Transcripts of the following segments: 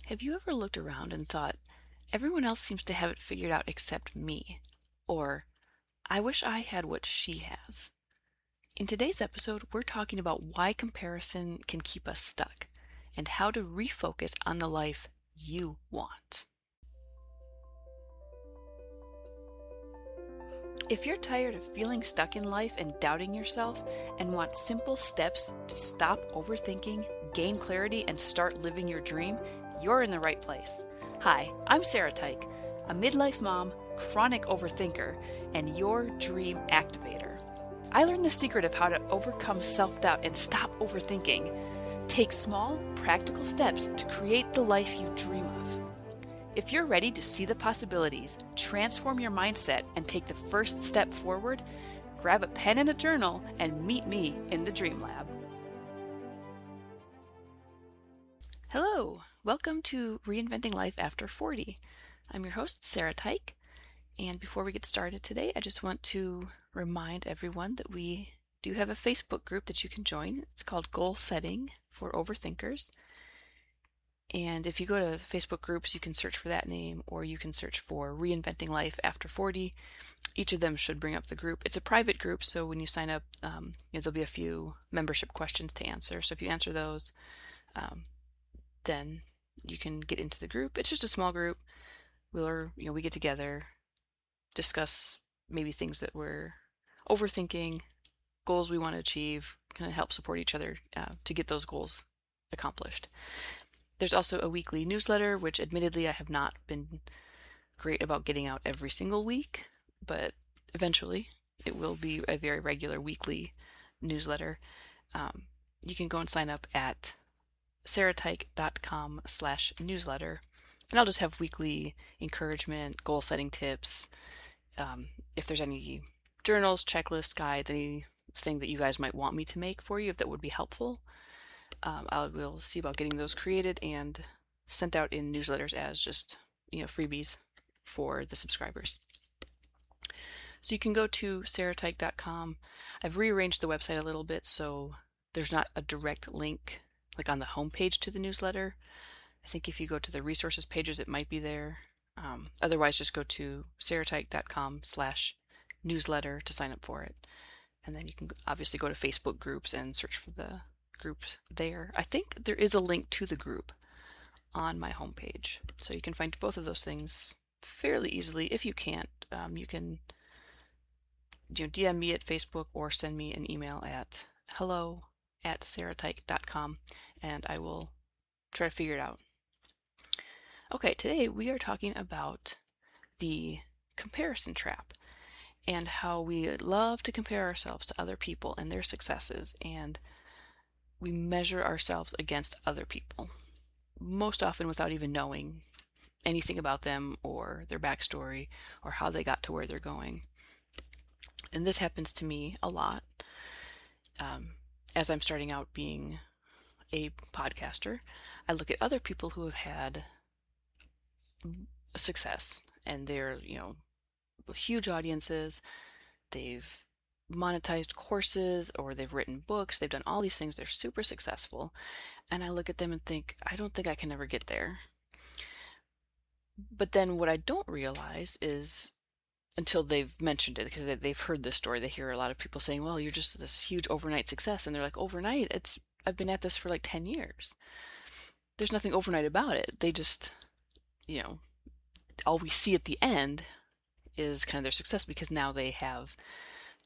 Have you ever looked around and thought, everyone else seems to have it figured out except me? Or, I wish I had what she has. In today's episode, we're talking about why comparison can keep us stuck and how to refocus on the life you want. If you're tired of feeling stuck in life and doubting yourself and want simple steps to stop overthinking, gain clarity, and start living your dream, you're in the right place. Hi, I'm Sarah Tyke, a midlife mom, chronic overthinker, and your dream activator. I learned the secret of how to overcome self-doubt and stop overthinking. Take small, practical steps to create the life you dream of. If you're ready to see the possibilities, transform your mindset, and take the first step forward, grab a pen and a journal and meet me in the Dream Lab. Hello, welcome to Reinventing Life After 40. I'm your host, Sarah Tyke, and before we get started today, I just want to remind everyone that we do have a Facebook group that you can join. It's called Goal Setting for Overthinkers. And if you go to Facebook groups, you can search for that name, or you can search for Reinventing Life After 40. Each of them should bring up the group. It's a private group, so when you sign up, there'll be a few membership questions to answer. So if you answer those, then you can get into the group. It's just a small group. We get together, discuss maybe things that we're overthinking, goals we want to achieve, kind of help support each other to get those goals accomplished. There's also a weekly newsletter, which admittedly I have not been great about getting out every single week, but eventually it will be a very regular weekly newsletter. You can go and sign up at sarahtyke.com/newsletter, and I'll just have weekly encouragement, goal setting tips. If there's any journals, checklists, guides, anything that you guys might want me to make for you, if that would be helpful, I will see about getting those created and sent out in newsletters as just freebies for the subscribers. So you can go to sarahtyke.com. I've rearranged the website a little bit so there's not a direct link like on the homepage to the newsletter. I think if you go to the resources pages, it might be there. Otherwise, just go to sarahtyke.com/newsletter to sign up for it. And then you can obviously go to Facebook groups and search for the groups there. I think there is a link to the group on my homepage. So you can find both of those things fairly easily. If you can't, you can DM me at Facebook or send me an email at hello@sarahtyke.com and I will try to figure it out. Okay, today we are talking about the comparison trap and how we love to compare ourselves to other people and their successes, and we measure ourselves against other people, most often without even knowing anything about them or their backstory or how they got to where they're going. And this happens to me a lot as I'm starting out being a podcaster. I look at other people who have had success and they're, huge audiences. They've monetized courses or they've written books. They've done all these things. They're super successful. And I look at them and think, I don't think I can ever get there. But then what I don't realize is until they've mentioned it, because they've heard this story, they hear a lot of people saying, well, you're just this huge overnight success. And they're like, overnight? I've been at this for like 10 years. There's nothing overnight about it. They just, all we see at the end is kind of their success because now they have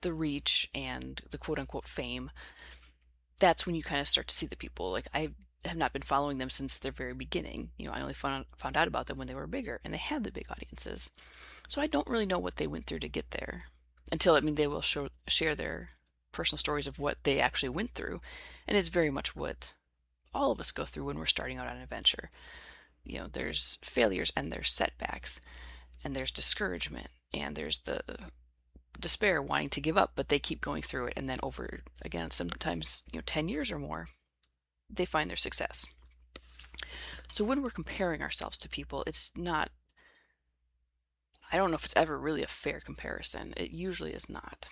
the reach and the quote unquote fame. That's when you kind of start to see the people. Like, I have not been following them since their very beginning. I only found out about them when they were bigger and they had the big audiences. So I don't really know what they went through to get there until, they will share their personal stories of what they actually went through. And it's very much what all of us go through when we're starting out on an adventure. There's failures and there's setbacks and there's discouragement and there's the despair wanting to give up, but they keep going through it. And then over, again, sometimes, 10 years or more, they find their success. So when we're comparing ourselves to people, it's not, I don't know if it's ever really a fair comparison. It usually is not.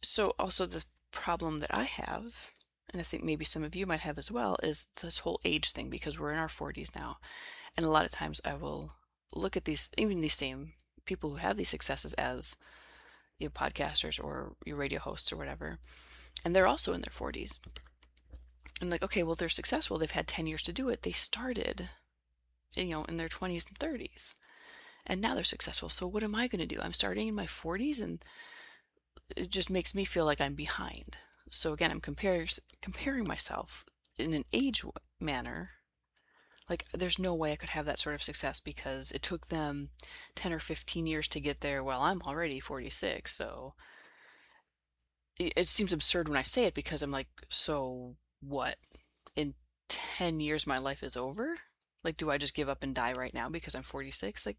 So also the problem that I have and I think maybe some of you might have as well, is this whole age thing, because we're in our 40s now. And a lot of times I will look at these, even these same people who have these successes as, podcasters or your radio hosts or whatever, and they're also in their 40s. And like, okay, well, they're successful. They've had 10 years to do it. They started, in their 20s and 30s, and now they're successful. So what am I going to do? I'm starting in my 40s, and it just makes me feel like I'm behind. So again, I'm comparing myself in an age manner. Like, there's no way I could have that sort of success because it took them 10 or 15 years to get there. Well, I'm already 46, so it seems absurd when I say it, because I'm like, so what? In 10 years, my life is over? Like, do I just give up and die right now because I'm 46? Like,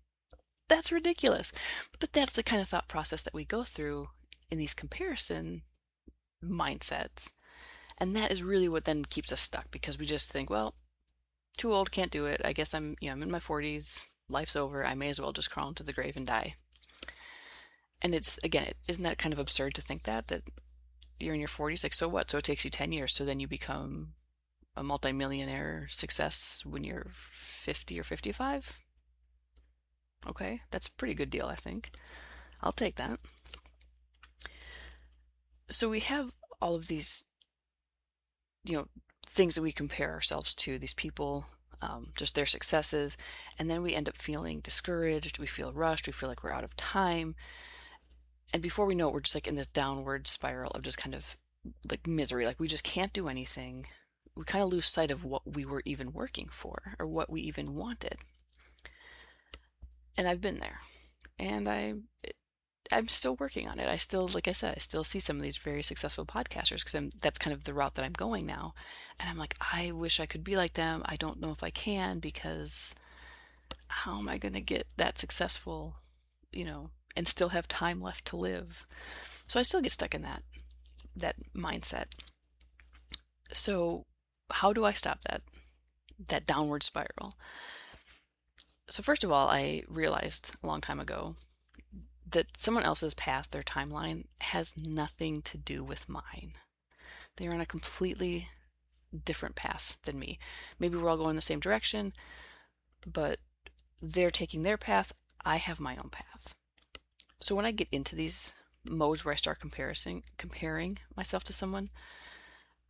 that's ridiculous. But that's the kind of thought process that we go through in these comparison mindsets. And that is really what then keeps us stuck, because we just think, well, too old, can't do it. I guess I'm in my 40s. Life's over. I may as well just crawl into the grave and die. And it's, again, isn't that kind of absurd to think that you're in your 40s? Like, so what? So it takes you 10 years. So then you become a multimillionaire success when you're 50 or 55? Okay, that's a pretty good deal, I think. I'll take that. So we have all of these, things that we compare ourselves to, these people, just their successes, and then we end up feeling discouraged, we feel rushed, we feel like we're out of time, and before we know it, we're just like in this downward spiral of just kind of like misery, like we just can't do anything. We kind of lose sight of what we were even working for or what we even wanted. And I've been there, and I'm still working on it. I still, like I said, I still see some of these very successful podcasters, because that's kind of the route that I'm going now. And I'm like, I wish I could be like them. I don't know if I can, because how am I going to get that successful, and still have time left to live? So I still get stuck in that mindset. So how do I stop that downward spiral? So first of all, I realized a long time ago that someone else's path, their timeline, has nothing to do with mine. They are on a completely different path than me. Maybe we're all going the same direction, but they're taking their path. I have my own path. So when I get into these modes where I start comparing myself to someone,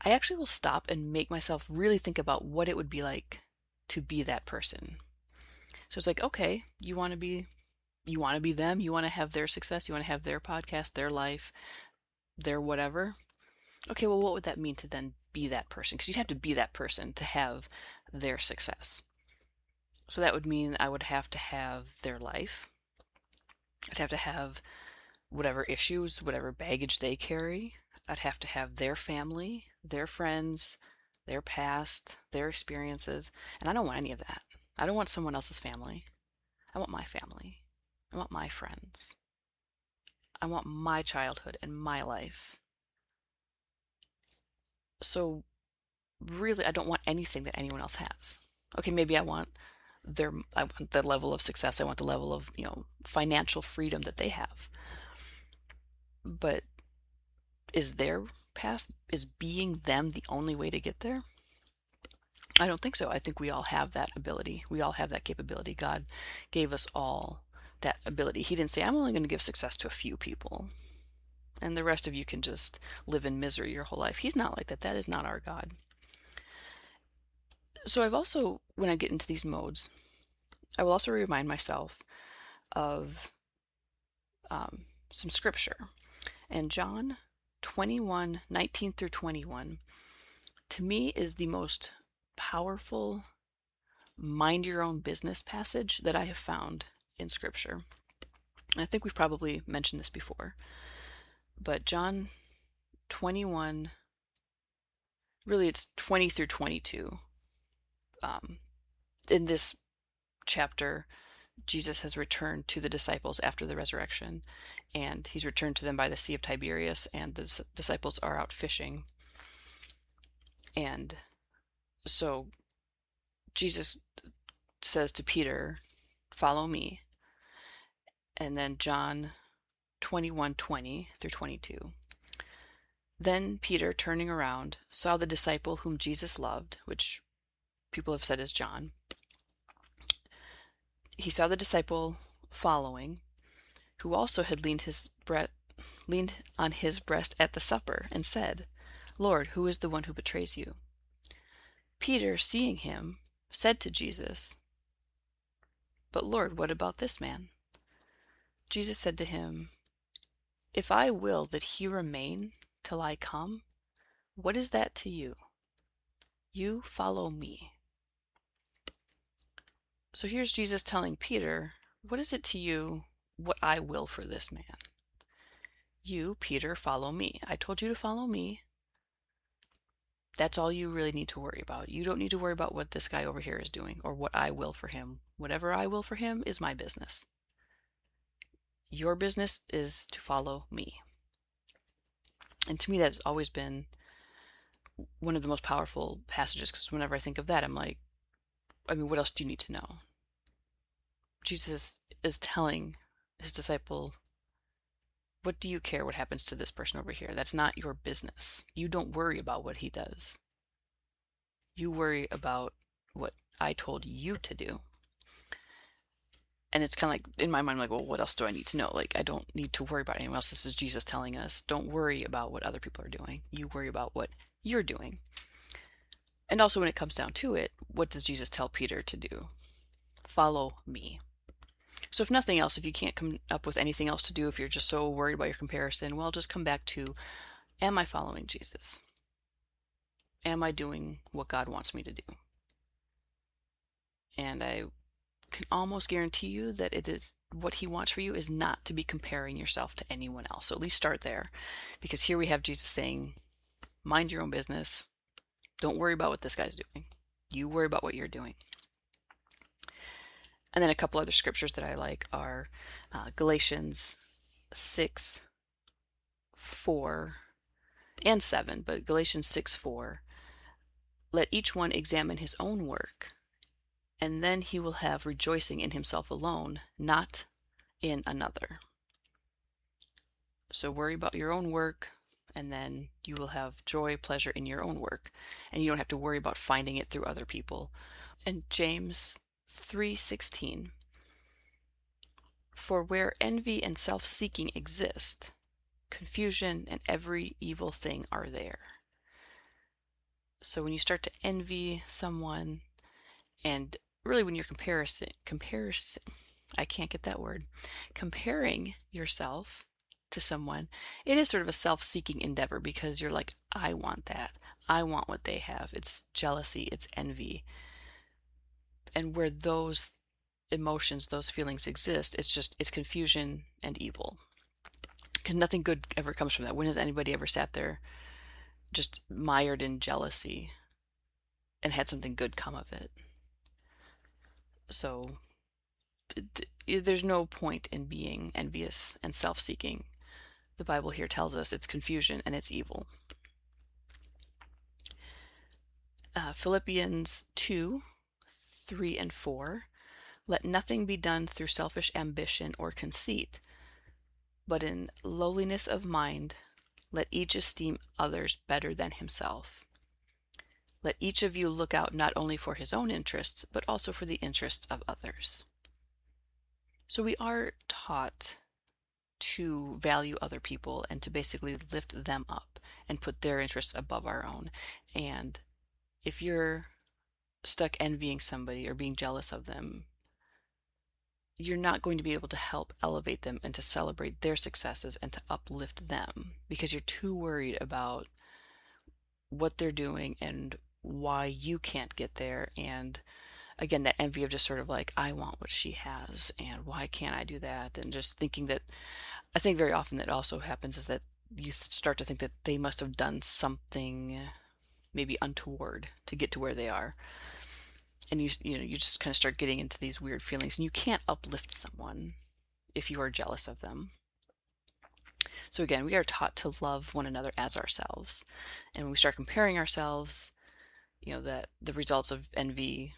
I actually will stop and make myself really think about what it would be like to be that person. So it's like, okay, you want to be them, you want to have their success, you want to have their podcast, their life, their whatever. Okay, well, what would that mean to then be that person? Because you'd have to be that person to have their success. So that would mean I would have to have their life. I'd have to have whatever issues, whatever baggage they carry. I'd have to have their family, their friends, their past, their experiences. And I don't want any of that. I don't want someone else's family. I want my family. I want my friends. I want my childhood and my life. So really, I don't want anything that anyone else has. Okay, maybe I want the level of success. I want the level of, financial freedom that they have. But is their path, is being them the only way to get there? I don't think so. I think we all have that ability. We all have that capability. God gave us all that ability. He didn't say, I'm only going to give success to a few people, and the rest of you can just live in misery your whole life. He's not like that. That is not our God. So I've also, when I get into these modes, I will also remind myself of some scripture. And John 21:19 through 21, to me, is the most powerful mind your own business passage that I have found in scripture. And I think we've probably mentioned this before, but John 21, really it's 20 through 22. In this chapter, Jesus has returned to the disciples after the resurrection, and he's returned to them by the Sea of Tiberias, and the disciples are out fishing. And so Jesus says to Peter, follow me. And then John 21:20 through 22. Then Peter, turning around, saw the disciple whom Jesus loved, which people have said is John. He saw the disciple following, who also had leaned on his breast at the supper, and said, Lord, who is the one who betrays you? Peter, seeing him, said to Jesus, But Lord, what about this man? Jesus said to him, If I will that he remain till I come, what is that to you? You follow me. So here's Jesus telling Peter, what is it to you what I will for this man? You, Peter, follow me. I told you to follow me. That's all you really need to worry about. You don't need to worry about what this guy over here is doing or what I will for him. Whatever I will for him is my business. Your business is to follow me. And to me, that's always been one of the most powerful passages, because whenever I think of that, I'm like, what else do you need to know? Jesus is telling his disciple, what do you care what happens to this person over here? That's not your business. You don't worry about what he does. You worry about what I told you to do. And it's kind of like, in my mind, I'm like, well, what else do I need to know? Like, I don't need to worry about anyone else. This is Jesus telling us, don't worry about what other people are doing. You worry about what you're doing. And also, when it comes down to it, what does Jesus tell Peter to do? Follow me. So if nothing else, if you can't come up with anything else to do, if you're just so worried about your comparison, well, just come back to, am I following Jesus? Am I doing what God wants me to do? And I can almost guarantee you that it is what he wants for you is not to be comparing yourself to anyone else. So at least start there, because here we have Jesus saying, mind your own business. Don't worry about what this guy's doing. You worry about what you're doing. And then a couple other scriptures that I like are Galatians 6, 4, and 7, but Galatians 6, 4. Let each one examine his own work, and then he will have rejoicing in himself alone, not in another. So worry about your own work, and then you will have joy, pleasure in your own work, and you don't have to worry about finding it through other people. And James 3:16, for where envy and self-seeking exist, confusion and every evil thing are there. So when you start to envy someone, and really when you're comparing yourself to someone, it is sort of a self-seeking endeavor, because you're like, I want that. I want what they have. It's jealousy, it's envy. And where those emotions, those feelings exist, it's confusion and evil. Because nothing good ever comes from that. When has anybody ever sat there just mired in jealousy and had something good come of it? So there's no point in being envious and self-seeking. The Bible here tells us it's confusion and it's evil. Philippians 2, 3 and 4. Let nothing be done through selfish ambition or conceit, but in lowliness of mind, let each esteem others better than himself. Let each of you look out not only for his own interests, but also for the interests of others. So we are taught to value other people and to basically lift them up and put their interests above our own. And if you're stuck envying somebody or being jealous of them, you're not going to be able to help elevate them and to celebrate their successes and to uplift them, because you're too worried about what they're doing and why you can't get there. And again, that envy of just sort of like, I want what she has and why can't I do that? And just thinking that, I think very often that also happens is that you start to think that they must have done something maybe untoward to get to where they are. And you just kind of start getting into these weird feelings, and you can't uplift someone if you are jealous of them. So again, we are taught to love one another as ourselves. And when we start comparing ourselves, that the results of envy,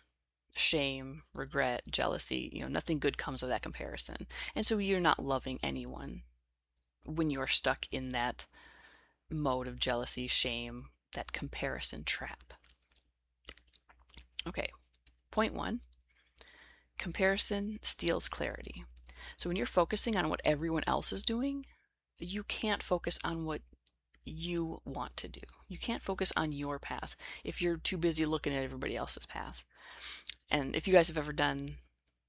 shame, regret, jealousy, nothing good comes of that comparison. And so you're not loving anyone when you're stuck in that mode of jealousy, shame, that comparison trap. Okay, point one, comparison steals clarity. So when you're focusing on what everyone else is doing, you can't focus on what you want to do. You can't focus on your path if you're too busy looking at everybody else's path. And if you guys have ever done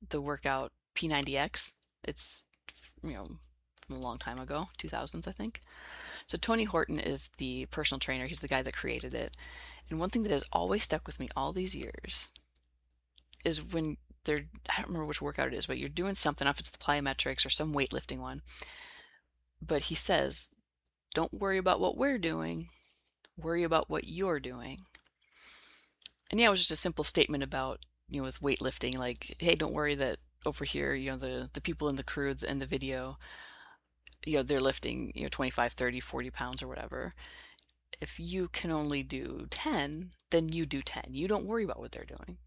the workout P90X, it's, you know, from a long time ago, 2000s, I think. So Tony Horton is the personal trainer. He's the guy that created it. And one thing that has always stuck with me all these years is when they're, I don't remember which workout it is, but you're doing something, I don't know if it's the plyometrics or some weightlifting one. But he says, don't worry about what we're doing, worry about what you're doing. And yeah, it was just a simple statement about, with weightlifting, like, hey, don't worry that over here, the people in the crew in the video, they're lifting, 25, 30, 40 pounds or whatever. If you can only do 10, then you do 10. You don't worry about what they're doing.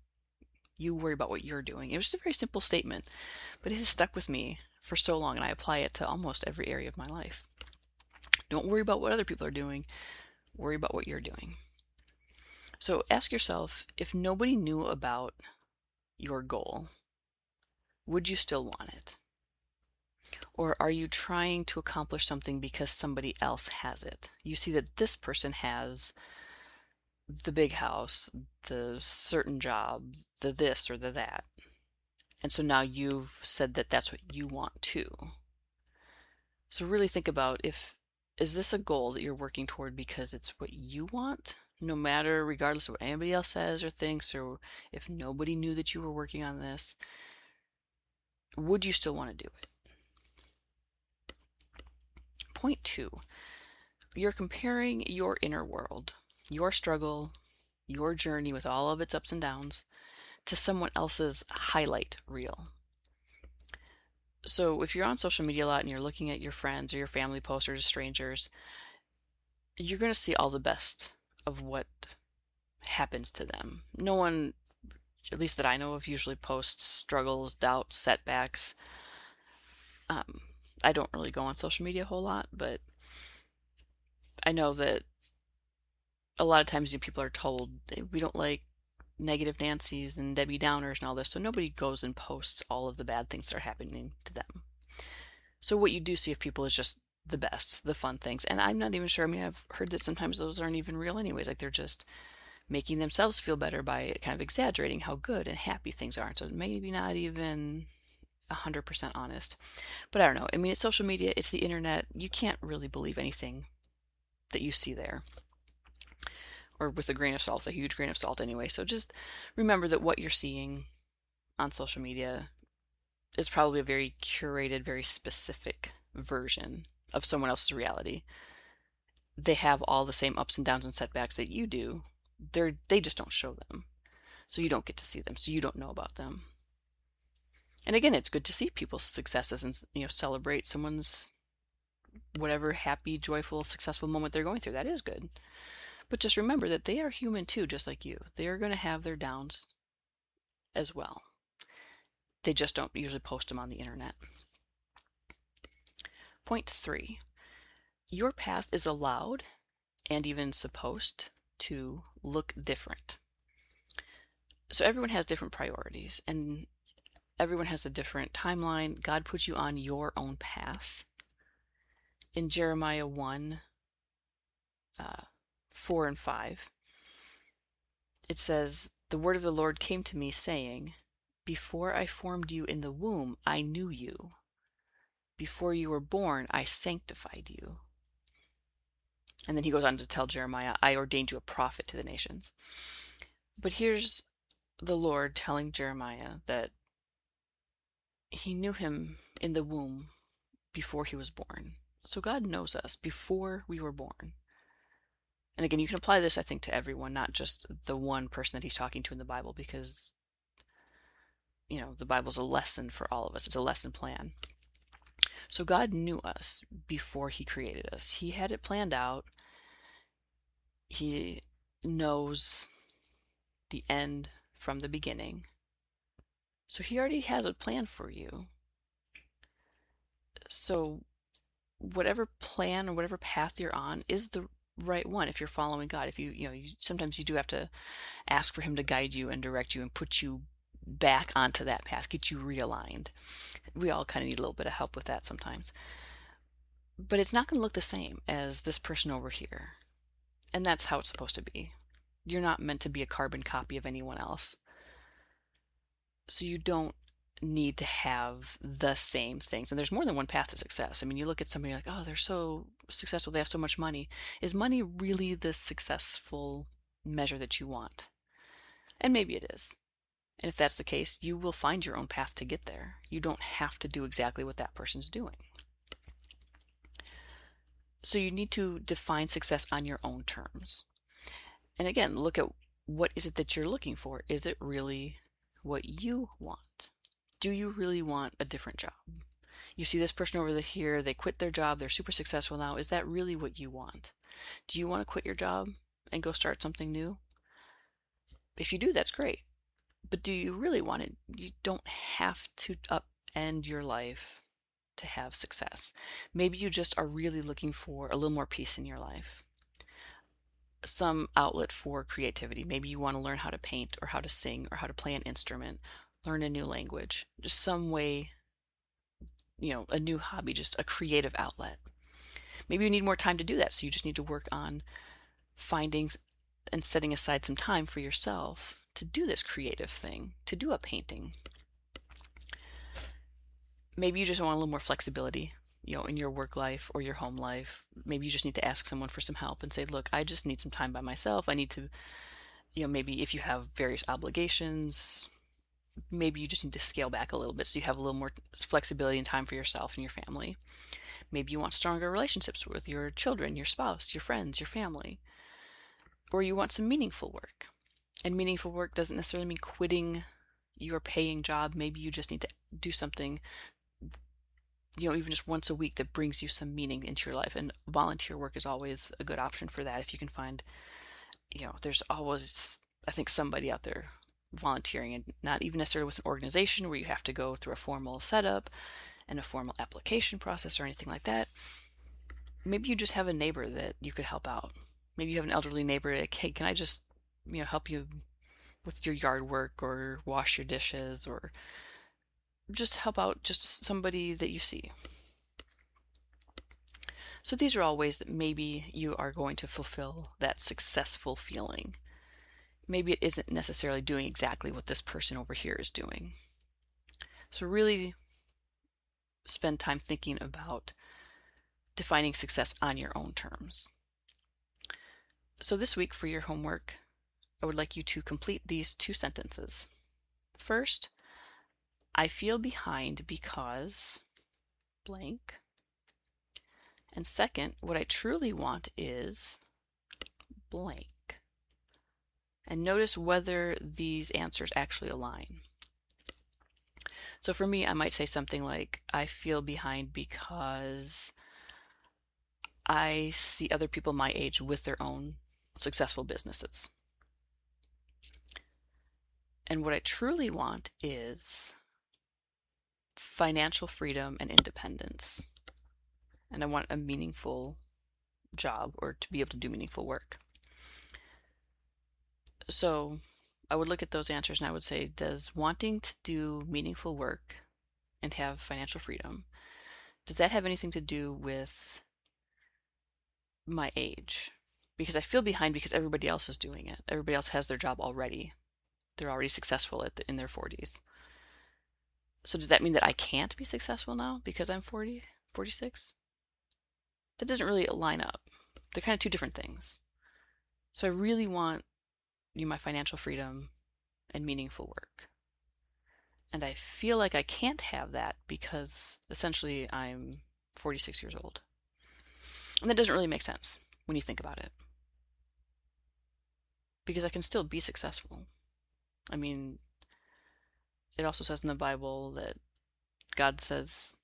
You worry about what you're doing. It was just a very simple statement, but it has stuck with me for so long, and I apply it to almost every area of my life. Don't worry about what other people are doing. Worry about what you're doing. So ask yourself, if nobody knew about your goal, would you still want it? Or are you trying to accomplish something because somebody else has it? You see that this person has the big house, the certain job, the this or the that. And so now you've said that that's what you want too. So really think about, is this a goal that you're working toward because it's what you want? No matter, regardless of what anybody else says or thinks, or if nobody knew that you were working on this, would you still want to do it? Point two, you're comparing your inner world, your struggle, your journey with all of its ups and downs, to someone else's highlight reel. So if you're on social media a lot and you're looking at your friends or your family posts or strangers, you're going to see all the best of what happens to them. No one, at least that I know of, usually posts struggles, doubts, setbacks. I don't really go on social media a whole lot, but I know that a lot of times people are told, hey, we don't like negative Nancy's and Debbie Downers and all this, so nobody goes and posts all of the bad things that are happening to them. So what you do see of people is just the best, the fun things. And I'm not even sure, I've heard that sometimes those aren't even real anyways, like they're just making themselves feel better by kind of exaggerating how good and happy things are. So maybe not even 100% honest. But I don't know. It's social media, it's the internet. You can't really believe anything that you see there. Or with a grain of salt, a huge grain of salt anyway. So just remember that what you're seeing on social media is probably a very curated, very specific version of someone else's reality. They have all the same ups and downs and setbacks that you do. They just don't show them. So you don't get to see them. So you don't know about them. And again, it's good to see people's successes and celebrate someone's whatever happy, joyful, successful moment they're going through. That is good. But just remember that they are human too, just like you. They are going to have their downs as well. They just don't usually post them on the internet. Point three, your path is allowed and even supposed to look different. So everyone has different priorities and everyone has a different timeline. God puts you on your own path. In Jeremiah 1, 4 and 5, it says, the word of the Lord came to me saying, before I formed you in the womb, I knew you. Before you were born, I sanctified you. And then he goes on to tell Jeremiah, I ordained you a prophet to the nations. But here's the Lord telling Jeremiah that he knew him in the womb before he was born. So God knows us before we were born. And again, you can apply this, I think, to everyone, not just the one person that he's talking to in the Bible, because, the Bible's a lesson for all of us. It's a lesson plan. So God knew us before he created us. He had it planned out. He knows the end from the beginning. So he already has a plan for you. So whatever plan or whatever path you're on is the right one if you're following God. If sometimes you do have to ask for him to guide you and direct you and put you back onto that path, get you realigned. We all kind of need a little bit of help with that sometimes. But it's not going to look the same as this person over here. And that's how it's supposed to be. You're not meant to be a carbon copy of anyone else. So you don't need to have the same things. And there's more than one path to success. I mean, you look at somebody like, oh, they're so successful, they have so much money. Is money really the successful measure that you want? And maybe it is. And if that's the case, you will find your own path to get there. You don't have to do exactly what that person's doing. So you need to define success on your own terms. And again, look at what is it that you're looking for? Is it really what you want? Do you really want a different job? You see this person over here, they quit their job, they're super successful now. Is that really what you want? Do you want to quit your job and go start something new? If you do, that's great. But do you really want it? You don't have to upend your life to have success. Maybe you just are really looking for a little more peace in your life. Some outlet for creativity. Maybe you want to learn how to paint or how to sing or how to play an instrument, learn a new language, just some way, a new hobby, just a creative outlet. Maybe you need more time to do that, so you just need to work on finding and setting aside some time for yourself to do this creative thing, to do a painting. Maybe you just want a little more flexibility, in your work life or your home life. Maybe you just need to ask someone for some help and say, look, I just need some time by myself. I need to, maybe if you have various obligations, maybe you just need to scale back a little bit so you have a little more flexibility and time for yourself and your family. Maybe you want stronger relationships with your children, your spouse, your friends, your family. Or you want some meaningful work. And meaningful work doesn't necessarily mean quitting your paying job. Maybe you just need to do something, even just once a week that brings you some meaning into your life. And volunteer work is always a good option for that. If you can find, there's always, I think, somebody out there volunteering, and not even necessarily with an organization where you have to go through a formal setup and a formal application process or anything like that. Maybe you just have a neighbor that you could help out. Maybe you have an elderly neighbor, like, hey, can I just, help you with your yard work or wash your dishes or just help out just somebody that you see. So these are all ways that maybe you are going to fulfill that successful feeling. Maybe it isn't necessarily doing exactly what this person over here is doing. So really spend time thinking about defining success on your own terms. So this week for your homework, I would like you to complete these 2 sentences. First, I feel behind because blank. And second, what I truly want is blank. And notice whether these answers actually align. So for me, I might say something like, I feel behind because I see other people my age with their own successful businesses. And what I truly want is financial freedom and independence. And I want a meaningful job or to be able to do meaningful work. So I would look at those answers and I would say, does wanting to do meaningful work and have financial freedom, does that have anything to do with my age? Because I feel behind because everybody else is doing it. Everybody else has their job already. They're already successful in their 40s. So does that mean that I can't be successful now because I'm 40, 46? That doesn't really line up. They're kind of 2 different things. So I really want my financial freedom and meaningful work. And I feel like I can't have that because essentially I'm 46 years old. And that doesn't really make sense when you think about it. Because I can still be successful. I mean, it also says in the Bible that God says,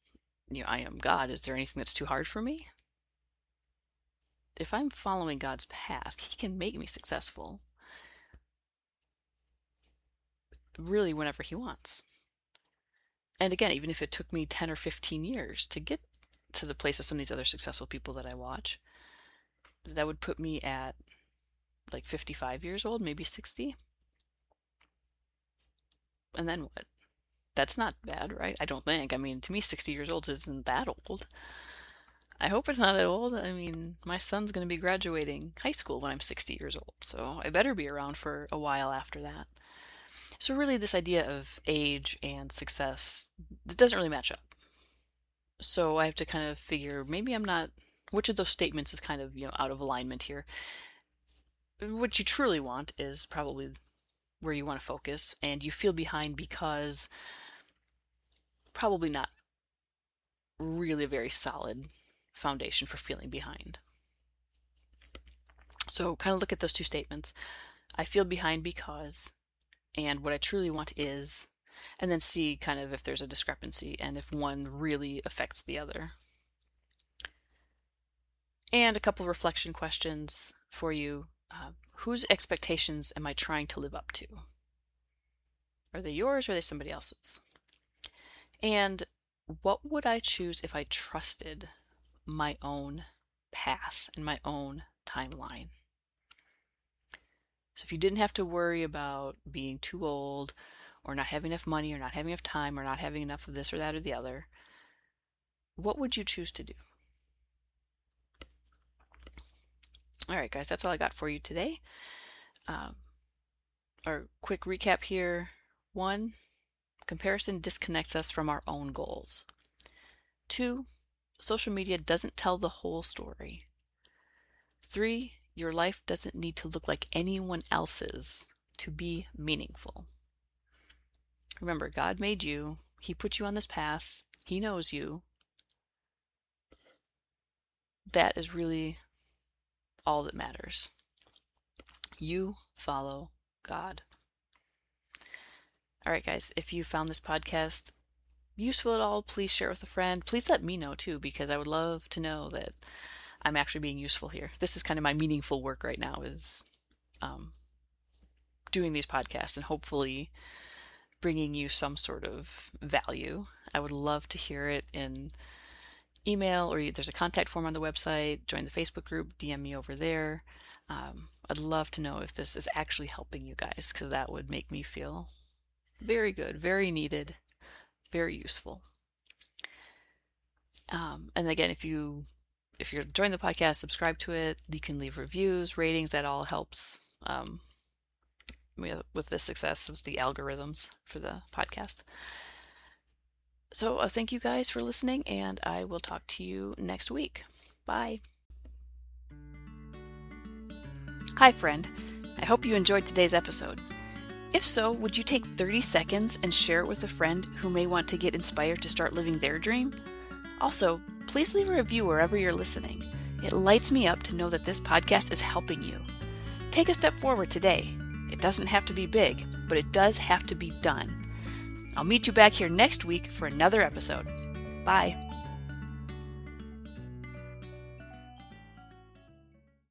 I am God. Is there anything that's too hard for me? If I'm following God's path, He can make me successful really whenever He wants. And again, even if it took me 10 or 15 years to get to the place of some of these other successful people that I watch, that would put me at like 55 years old, maybe 60. And then what? That's not bad, right? I don't think. I mean, to me, 60 years old isn't that old. I hope it's not that old. I mean, my son's going to be graduating high school when I'm 60 years old, so I better be around for a while after that. So really, this idea of age and success, it doesn't really match up. So I have to kind of figure, maybe I'm not, which of those statements is kind of, out of alignment here. What you truly want is probably where you want to focus, and you feel behind because probably not really a very solid foundation for feeling behind. So kind of look at those two statements. I feel behind because, and what I truly want is, and then see kind of if there's a discrepancy and if one really affects the other. And a couple reflection questions for you. Whose expectations am I trying to live up to? Are they yours or are they somebody else's? And what would I choose if I trusted my own path and my own timeline? So if you didn't have to worry about being too old or not having enough money or not having enough time or not having enough of this or that or the other, what would you choose to do? All right, guys, that's all I got for you today. Our quick recap here. 1, comparison disconnects us from our own goals. 2, social media doesn't tell the whole story. 3, your life doesn't need to look like anyone else's to be meaningful. Remember, God made you. He put you on this path. He knows you. That is really all that matters. You follow God. All right, guys, if you found this podcast useful at all, please share it with a friend. Please let me know too, because I would love to know that I'm actually being useful here. This is kind of my meaningful work right now, is doing these podcasts and hopefully bringing you some sort of value. I would love to hear it in email, or there's a contact form on the website. Join the Facebook group, DM me over there. I'd love to know if this is actually helping you guys, because that would make me feel very good, very needed, very useful. And again, if you're enjoying the podcast, subscribe to it. You can leave reviews, ratings. That all helps with the success with the algorithms for the podcast. So thank you guys for listening, and I will talk to you next week. Bye. Hi, friend. I hope you enjoyed today's episode. If so, would you take 30 seconds and share it with a friend who may want to get inspired to start living their dream? Also, please leave a review wherever you're listening. It lights me up to know that this podcast is helping you. Take a step forward today. It doesn't have to be big, but it does have to be done. I'll meet you back here next week for another episode. Bye.